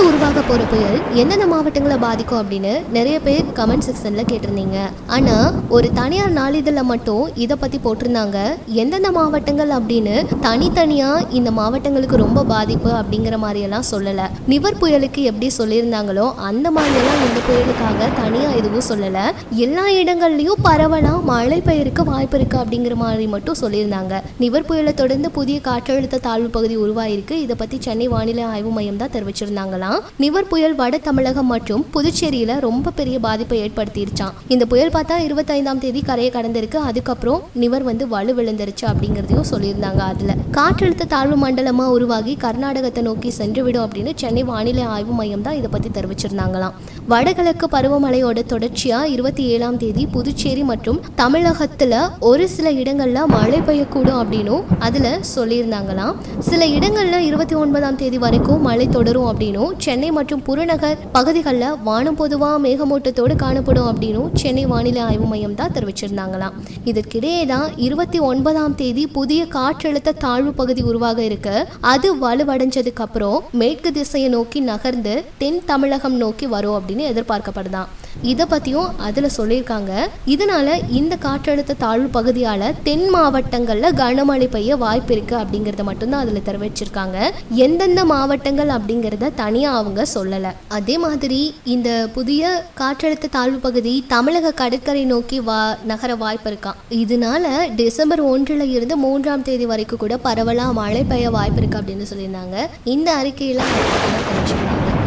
அடுத்து உருவாக போற புயல் எந்தெந்த மாவட்டங்களை பாதிக்கும் அப்படின்னு நிறைய பேர் கமெண்ட் செக்ஷன்ல கேட்டிருந்தீங்க. ஆனா ஒரு தனியார் நாளிதழில் மட்டும் இதை பத்தி போட்டிருந்தாங்க. எந்தெந்த மாவட்டங்கள் அப்படின்னு தனித்தனியா இந்த மாவட்டங்களுக்கு ரொம்ப பாதிப்பு அப்படிங்கிற மாதிரி எல்லாம் சொல்லல. நிவர் புயலுக்கு எப்படி சொல்லியிருந்தாங்களோ அந்த மாதிரியெல்லாம் இந்த புயலுக்காக தனியா எதுவும் சொல்லல. எல்லா இடங்கள்லயும் பரவலா மழை பெய்யறதுக்கு வாய்ப்பு இருக்கு அப்படிங்கிற மாதிரி மட்டும் சொல்லியிருந்தாங்க. நிவர் புயலை தொடர்ந்து புதிய காற்றழுத்த தாழ்வு பகுதி உருவாயிருக்கு. இதை பத்தி சென்னை வானிலை ஆய்வு மையம் தான் தெரிவிச்சிருந்தாங்களாம். நிவர் புயல் வட தமிழகம் மற்றும் புதுச்சேரியில ரொம்ப பெரிய பாதிப்பை ஏற்படுத்திருச்சான். இந்த புயல் பார்த்தா 25ஆம் தேதி கரையை கடந்திருக்கு. அதுக்கப்புறம் நிவர் வலு விழுந்துருச்சு அப்படிங்கிறதையும் சொல்லியிருந்தாங்க. அதுல காற்றழுத்த தாழ்வு மண்டலமா உருவாகி கர்நாடகத்தை நோக்கி சென்றுவிடும் அப்படின்னு சென்னை வானிலை ஆய்வு மையம் தான் இதை பத்தி தெரிவிச்சிருந்தாங்களாம். வடகிழக்கு பருவமழையோட தொடர்ச்சியா 27ஆம் தேதி புதுச்சேரி மற்றும் தமிழகத்துல ஒரு சில இடங்கள்ல மழை பெய்யக்கூடும் அப்படின்னும் அதுல சொல்லியிருந்தாங்களாம். சில இடங்கள்ல 29ஆம் தேதி வரைக்கும் மழை தொடரும் அப்படின்னும் சென்னை மற்றும் புறநகர் பகுதிகளில் வானம் பொதுவா மேகமூட்டத்தோடு காணப்படும் அப்படின்னும் சென்னை வானிலை ஆய்வு மையம் தான் தெரிவிச்சிருந்தாங்களாம். இதற்கிடையே தான் 29ஆம் தேதி புதிய காற்றழுத்த தாழ்வு பகுதி உருவாக இருக்கு. அது வலுவடைஞ்சதுக்கு அப்புறம் மேற்கு திசையை நோக்கி நகர்ந்து தென் தமிழகம் நோக்கி வரும் அப்படின்னு எதிர்பார்க்கப்படுதான். இதை பத்தியும் அதுல சொல்லியிருக்காங்க. இதனால இந்த காற்றழுத்த தாழ்வு பகுதியால தென் மாவட்டங்கள்ல கனமழை பெய்ய வாய்ப்பு இருக்கு அப்படிங்கறத மட்டும்தான் அதுல தெரிவிச்சிருக்காங்க. எந்தெந்த மாவட்டங்கள் அப்படிங்கறத தனியா அவங்க சொல்லல. அதே மாதிரி இந்த புதிய காற்றழுத்த தாழ்வு பகுதி தமிழக கடற்கரை நோக்கி நகர வாய்ப்பு இருக்கான். இதனால டிசம்பர் 1 இருந்து 3ஆம் தேதி வரைக்கும் கூட பரவலா மழை பெய்ய வாய்ப்பு இருக்கு அப்படின்னு சொல்லியிருந்தாங்க. இந்த அறிக்கையில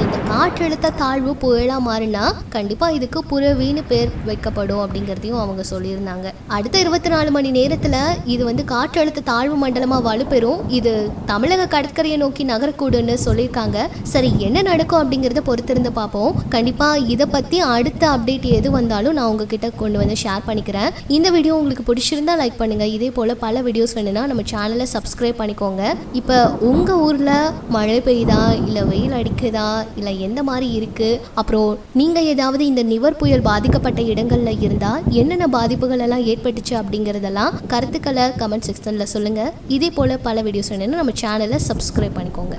இந்த காற்றழுத்த தாழ்வு புயலா மாறினா கண்டிப்பா இதுக்கு புரவின்னு பேர் வைக்கப்படும் அப்படிங்கிறதையும் அவங்க சொல்லியிருந்தாங்க. அடுத்த 24 மணி நேரத்துல இது காற்றழுத்த தாழ்வு மண்டலமா வலுப்பெறும். இது தமிழக கடற்கரையை நோக்கி நகரக்கூடுன்னு சொல்லியிருக்காங்க. சரி, என்ன நடக்கும் அப்படிங்கிறத பொறுத்திருந்து பார்ப்போம். கண்டிப்பா இதை பத்தி அடுத்த அப்டேட் எது வந்தாலும் நான் உங்ககிட்ட கொண்டு ஷேர் பண்ணிக்கிறேன். இந்த வீடியோ உங்களுக்கு பிடிச்சிருந்தா லைக் பண்ணுங்க. இதே போல பல வீடியோஸ் வேணும்னா நம்ம சேனலை சப்ஸ்கிரைப் பண்ணிக்கோங்க. இப்போ உங்க ஊர்ல மழை பெய்யுதா இல்ல வெயில் அடிக்குதா இல்ல எந்த மாதிரி இருக்கு, அப்புறம் நீங்க ஏதாவது இந்த நிவர் புயல் பாதிக்கப்பட்ட இடங்கள்ல இருந்தா என்னென்ன பாதிப்புகள் எல்லாம் ஏற்பட்டுச்சு அப்படிங்கறதெல்லாம் கருத்துக்களை கமெண்ட் செக்ஷன்ல சொல்லுங்க. இதே போல பல வீடியோஸ் வேணும்னா நம்ம சேனலை சப்ஸ்கிரைப் பண்ணிக்கோங்க.